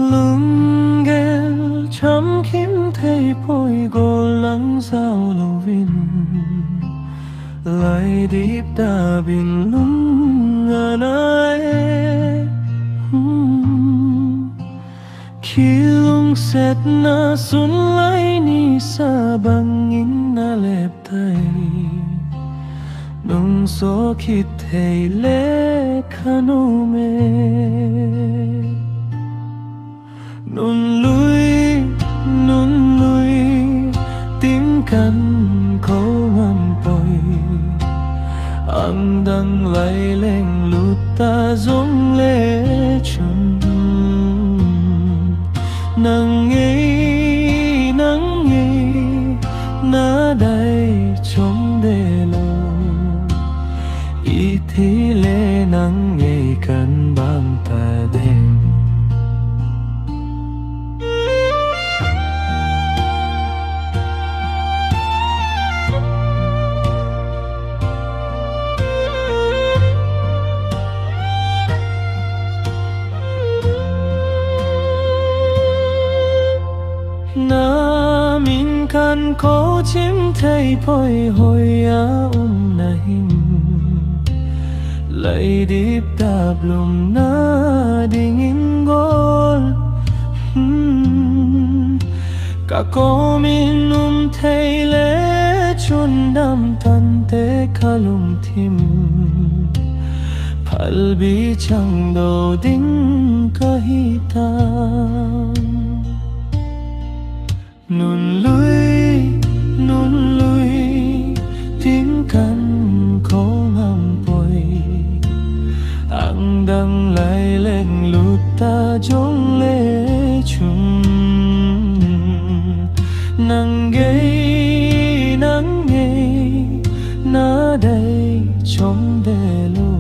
Lungel chăm kiếm thấy bôi gồ lắng sao lâu vin lại điệp ta bin lung ngàn ai khi lung set na sun lại ni sa bangin na lep thay nung so khít thầy lệ khano me nun lui tiếng căn khâu ngâm bồi ang đang lại lên lụt ta giống lệ chân nắng ngây na đây trong đề lô ý thế lệ nắng ngây cần băng ta đêm na min kan ko chim thấy phôi hồi na him lại điệp ta blum na dingin gol cả ko min thấy lệ chun đam tan te kalum thim palbi chang do ding kahita nun lui tiếng căn khó ngâm bồi ang đang lại lên lụt ta giống lệ chung nắng ngây na đây trong đề lô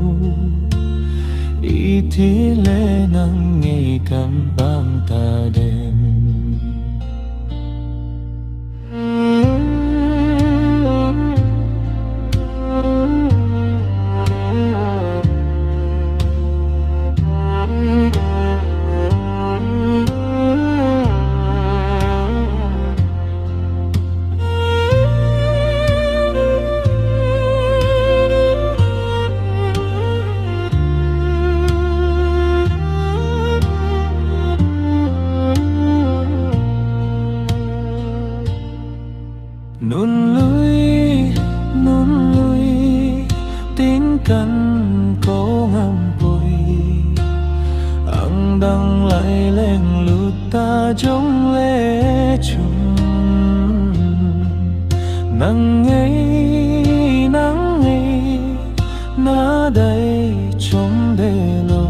ý thế lệ nắng ngây cầm băng ta đêm nun lui tiếng căn cố ngâm bồi ang đang lại lên lụt ta giống lệ chung nắng ngây na đây trong đề lô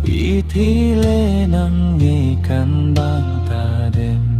ý thi lệ nắng ngây căn băng ta đêm